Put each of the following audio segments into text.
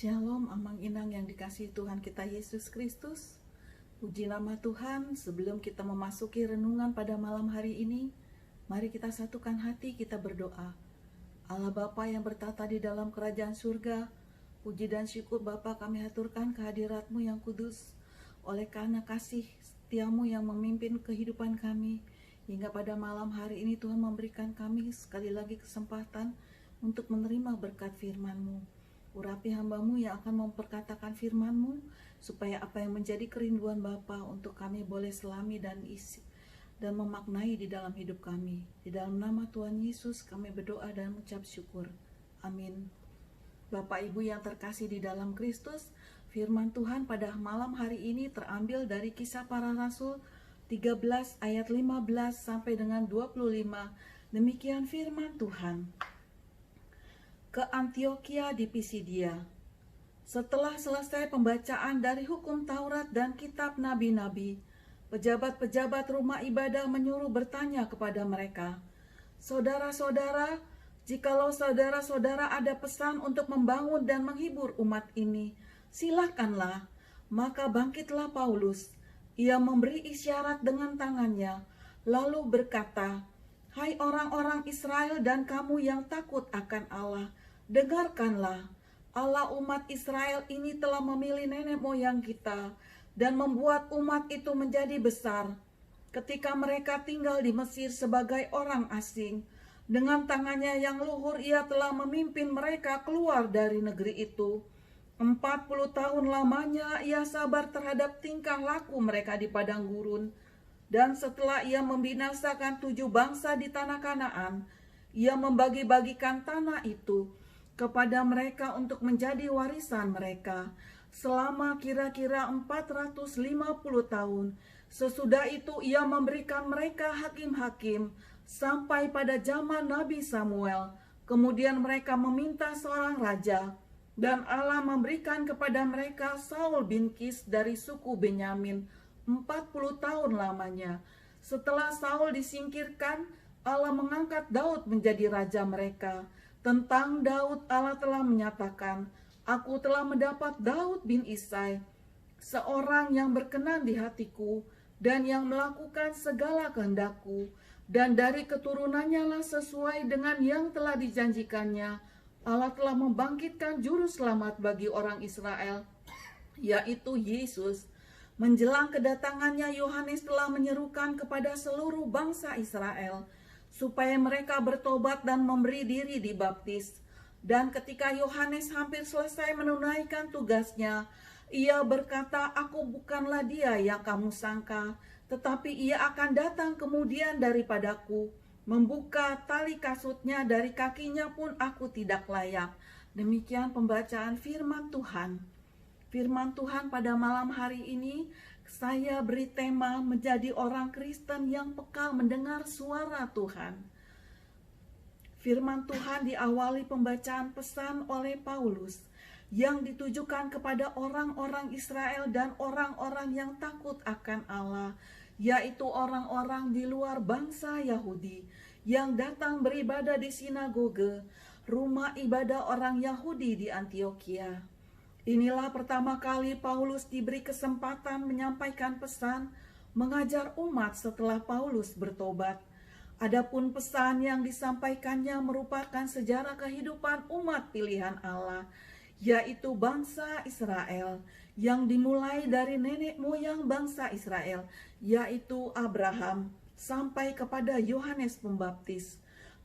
Shalom, amang inang yang dikasihi Tuhan kita Yesus Kristus. Puji nama Tuhan. Sebelum kita memasuki renungan pada malam hari ini, mari kita satukan hati, kita berdoa. Allah Bapa yang bertata di dalam kerajaan surga, puji dan syukur Bapa kami haturkan kehadirat-Mu yang kudus. Oleh karena kasih setiamu yang memimpin kehidupan kami, hingga pada malam hari ini Tuhan memberikan kami sekali lagi kesempatan untuk menerima berkat firman-Mu. Urapi hamba-Mu yang akan memperkatakan firman-Mu, supaya apa yang menjadi kerinduan Bapa untuk kami boleh selami dan isi dan memaknai di dalam hidup kami. Di dalam nama Tuhan Yesus kami berdoa dan mengucap syukur. Amin. Bapak Ibu yang terkasih di dalam Kristus, firman Tuhan pada malam hari ini terambil dari Kisah Para Rasul 13 ayat 15 sampai dengan 25. Demikian firman Tuhan. Ke Antiokhia di Pisidia. Setelah selesai pembacaan dari hukum Taurat dan kitab nabi-nabi, pejabat-pejabat rumah ibadah menyuruh bertanya kepada mereka, "Saudara-saudara, jikalau saudara-saudara ada pesan untuk membangun dan menghibur umat ini, silakanlah." Maka bangkitlah Paulus. Ia memberi isyarat dengan tangannya, lalu berkata, "Hai orang-orang Israel dan kamu yang takut akan Allah, dengarkanlah. Allah umat Israel ini telah memilih nenek moyang kita dan membuat umat itu menjadi besar. Ketika mereka tinggal di Mesir sebagai orang asing, dengan tangannya yang luhur ia telah memimpin mereka keluar dari negeri itu. 40 tahun lamanya ia sabar terhadap tingkah laku mereka di padang gurun. Dan setelah ia membinasakan 7 bangsa di tanah Kanaan, ia membagi-bagikan tanah itu kepada mereka untuk menjadi warisan mereka selama kira-kira 450 tahun. Sesudah itu ia memberikan mereka hakim-hakim sampai pada zaman Nabi Samuel. Kemudian mereka meminta seorang raja, dan Allah memberikan kepada mereka Saul bin Kis dari suku Benyamin 40 tahun lamanya. Setelah Saul disingkirkan, Allah mengangkat Daud menjadi raja mereka. Tentang Daud Allah telah menyatakan, "Aku telah mendapat Daud bin Isai, seorang yang berkenan di hatiku dan yang melakukan segala kehendakku, dan dari keturunannya lah sesuai dengan yang telah dijanjikannya. Allah telah membangkitkan juru selamat bagi orang Israel, yaitu Yesus." Menjelang kedatangannya, Yohanes telah menyerukan kepada seluruh bangsa Israel supaya mereka bertobat dan memberi diri dibaptis. Dan ketika Yohanes hampir selesai menunaikan tugasnya, ia berkata, "Aku bukanlah dia yang kamu sangka, tetapi ia akan datang kemudian daripadaku. Membuka tali kasutnya dari kakinya pun aku tidak layak." Demikian pembacaan firman Tuhan. Firman Tuhan pada malam hari ini, saya beri tema menjadi orang Kristen yang peka mendengar suara Tuhan. Firman Tuhan diawali pembacaan pesan oleh Paulus yang ditujukan kepada orang-orang Israel dan orang-orang yang takut akan Allah, yaitu orang-orang di luar bangsa Yahudi yang datang beribadah di sinagoge, rumah ibadah orang Yahudi di Antiokhia. Inilah pertama kali Paulus diberi kesempatan menyampaikan pesan, mengajar umat setelah Paulus bertobat. Adapun pesan yang disampaikannya merupakan sejarah kehidupan umat pilihan Allah, yaitu bangsa Israel, yang dimulai dari nenek moyang bangsa Israel, yaitu Abraham, sampai kepada Yohanes Pembaptis.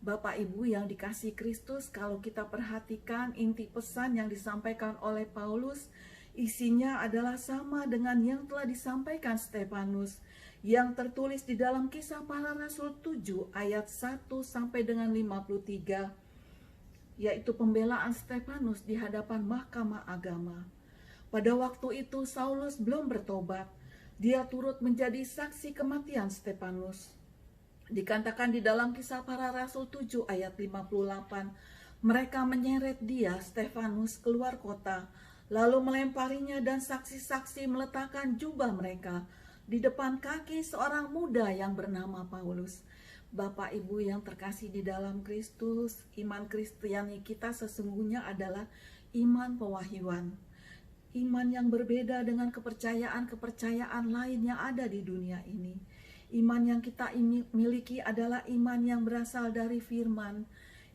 Bapak Ibu yang dikasihi Kristus, kalau kita perhatikan inti pesan yang disampaikan oleh Paulus, isinya adalah sama dengan yang telah disampaikan Stefanus, yang tertulis di dalam Kisah Para Rasul 7 ayat 1 sampai dengan 53, yaitu pembelaan Stefanus di hadapan mahkamah agama. Pada waktu itu Saulus belum bertobat. Dia turut menjadi saksi kematian Stefanus. Dikatakan di dalam Kisah Para Rasul 7 ayat 58, mereka menyeret dia, Stefanus, keluar kota, lalu melemparinya dan saksi-saksi meletakkan jubah mereka di depan kaki seorang muda yang bernama Paulus. Bapak Ibu yang terkasih di dalam Kristus, iman Kristiani kita sesungguhnya adalah iman pewahyuan. Iman yang berbeda dengan kepercayaan-kepercayaan lain yang ada di dunia ini. Iman yang kita miliki adalah iman yang berasal dari firman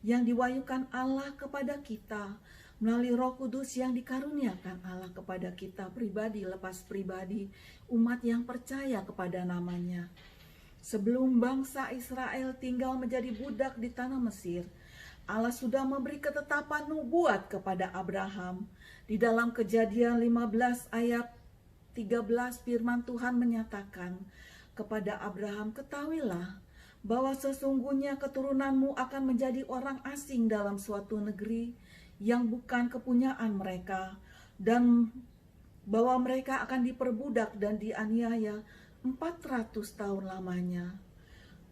yang diwahyukan Allah kepada kita melalui Roh Kudus yang dikaruniakan Allah kepada kita pribadi lepas pribadi, umat yang percaya kepada namanya. Sebelum bangsa Israel tinggal menjadi budak di tanah Mesir, Allah sudah memberi ketetapan nubuat kepada Abraham. Di dalam Kejadian 15 ayat 13 firman Tuhan menyatakan kepada Abraham, "Ketahuilah bahwa sesungguhnya keturunanmu akan menjadi orang asing dalam suatu negeri yang bukan kepunyaan mereka, dan bahwa mereka akan diperbudak dan dianiaya 400 tahun lamanya."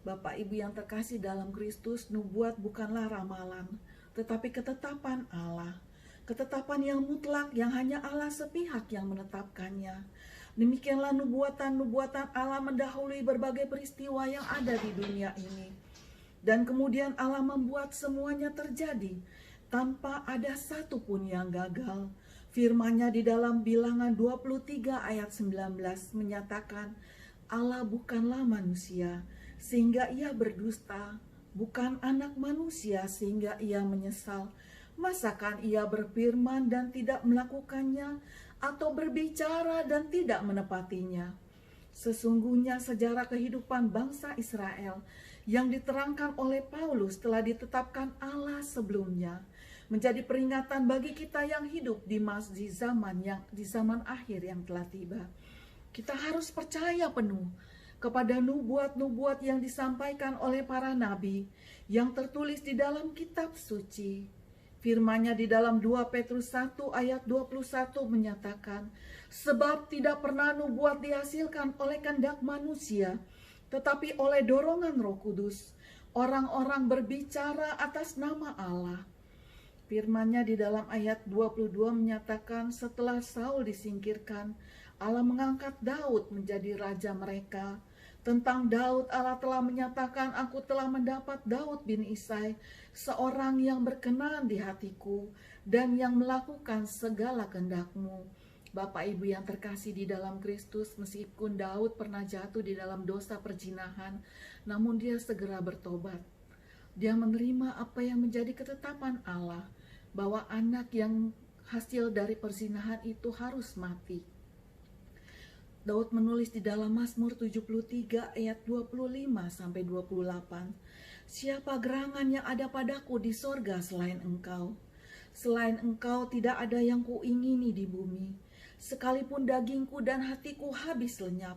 Bapak Ibu yang terkasih dalam Kristus, nubuat bukanlah ramalan, tetapi ketetapan Allah. Ketetapan yang mutlak yang hanya Allah sepihak yang menetapkannya. Demikianlah nubuatan-nubuatan Allah mendahului berbagai peristiwa yang ada di dunia ini. Dan kemudian Allah membuat semuanya terjadi tanpa ada satu pun yang gagal. Firman-Nya di dalam Bilangan 23 ayat 19 menyatakan, Allah bukanlah manusia sehingga ia berdusta, bukan anak manusia sehingga ia menyesal. Masakan ia berfirman dan tidak melakukannya, atau berbicara dan tidak menepatinya? Sesungguhnya sejarah kehidupan bangsa Israel yang diterangkan oleh Paulus telah ditetapkan Allah sebelumnya, menjadi peringatan bagi kita yang hidup di zaman akhir yang telah tiba. Kita harus percaya penuh kepada nubuat-nubuat yang disampaikan oleh para nabi yang tertulis di dalam kitab suci. Firman-Nya di dalam 2 Petrus 1 ayat 21 menyatakan, sebab tidak pernah nubuat dihasilkan oleh kehendak manusia, tetapi oleh dorongan Roh Kudus, orang-orang berbicara atas nama Allah. Firman-Nya di dalam ayat 22 menyatakan, setelah Saul disingkirkan, Allah mengangkat Daud menjadi raja mereka. Tentang Daud, Allah telah menyatakan, aku telah mendapat Daud bin Isai, seorang yang berkenan di hatiku, dan yang melakukan segala kehendak-Mu. Bapak Ibu yang terkasih di dalam Kristus, meskipun Daud pernah jatuh di dalam dosa perzinahan, namun dia segera bertobat. Dia menerima apa yang menjadi ketetapan Allah, bahwa anak yang hasil dari perzinahan itu harus mati. Daud menulis di dalam Mazmur 73 ayat 25-28, siapa gerangan yang ada padaku di sorga selain Engkau? Selain Engkau tidak ada yang kuingini di bumi. Sekalipun dagingku dan hatiku habis lenyap,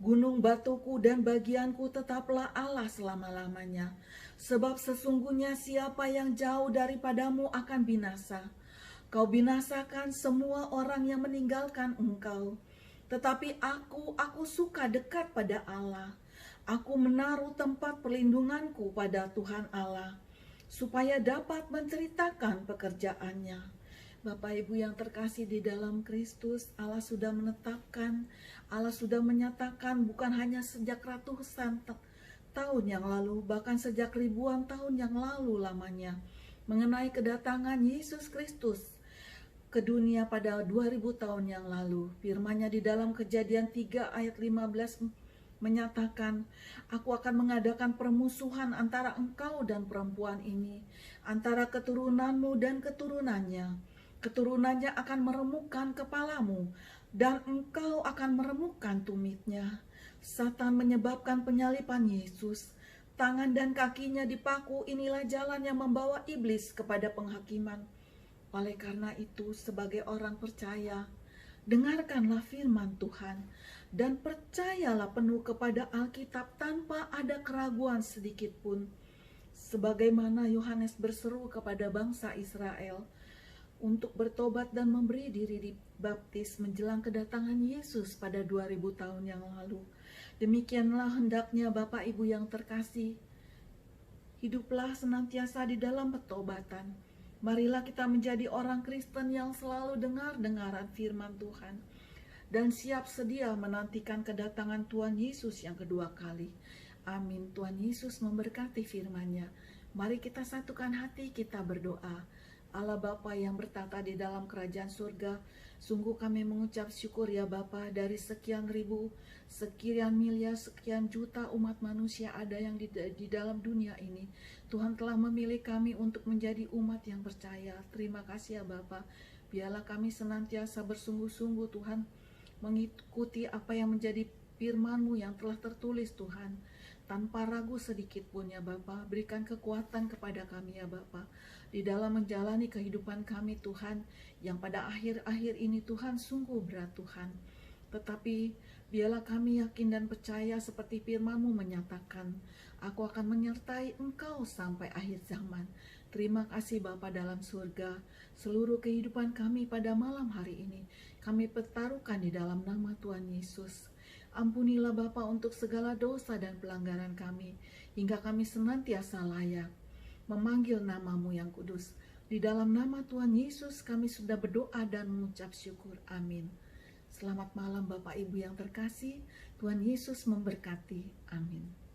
gunung batuku dan bagianku tetaplah Allah selama-lamanya. Sebab sesungguhnya siapa yang jauh daripadamu akan binasa. Kau binasakan semua orang yang meninggalkan Engkau. Tetapi aku suka dekat pada Allah. Aku menaruh tempat perlindunganku pada Tuhan Allah, supaya dapat menceritakan pekerjaannya. Bapak Ibu yang terkasih di dalam Kristus, Allah sudah menetapkan, Allah sudah menyatakan bukan hanya sejak ratusan tahun yang lalu, bahkan sejak ribuan tahun yang lalu lamanya, mengenai kedatangan Yesus Kristus ke dunia pada 2000 tahun yang lalu. Firman-Nya di dalam Kejadian 3 ayat 15 menyatakan, aku akan mengadakan permusuhan antara engkau dan perempuan ini, antara keturunanmu dan keturunannya. Keturunannya akan meremukkan kepalamu, dan engkau akan meremukkan tumitnya. Satan menyebabkan penyaliban Yesus. Tangan dan kakinya dipaku, inilah jalan yang membawa iblis kepada penghakiman. Oleh karena itu, sebagai orang percaya, dengarkanlah firman Tuhan dan percayalah penuh kepada Alkitab tanpa ada keraguan sedikit pun. Sebagaimana Yohanes berseru kepada bangsa Israel untuk bertobat dan memberi diri dibaptis menjelang kedatangan Yesus pada 2000 tahun yang lalu. Demikianlah hendaknya Bapak Ibu yang terkasih, hiduplah senantiasa di dalam pertobatan. Marilah kita menjadi orang Kristen yang selalu dengar-dengaran firman Tuhan dan siap sedia menantikan kedatangan Tuhan Yesus yang kedua kali. Amin. Tuhan Yesus memberkati firman-Nya. Mari kita satukan hati, kita berdoa. Allah Bapa yang bertata di dalam kerajaan surga, sungguh kami mengucap syukur ya Bapa, dari sekian ribu, sekian miliar, sekian juta umat manusia ada yang di dalam dunia ini. Tuhan telah memilih kami untuk menjadi umat yang percaya. Terima kasih ya Bapa. Biarlah kami senantiasa bersungguh-sungguh Tuhan, mengikuti apa yang menjadi firman-Mu yang telah tertulis Tuhan. Tanpa ragu sedikit pun ya Bapa, berikan kekuatan kepada kami ya Bapa, di dalam menjalani kehidupan kami Tuhan, yang pada akhir-akhir ini Tuhan sungguh berat Tuhan. Tetapi biarlah kami yakin dan percaya seperti firman-Mu menyatakan, aku akan menyertai Engkau sampai akhir zaman. Terima kasih Bapa dalam surga. Seluruh kehidupan kami pada malam hari ini kami pertaruhkan di dalam nama Tuhan Yesus. Ampunilah Bapa untuk segala dosa dan pelanggaran kami, hingga kami senantiasa layak memanggil nama-Mu yang kudus. Di dalam nama Tuhan Yesus kami sudah berdoa dan mengucap syukur. Amin. Selamat malam Bapak Ibu yang terkasih. Tuhan Yesus memberkati. Amin.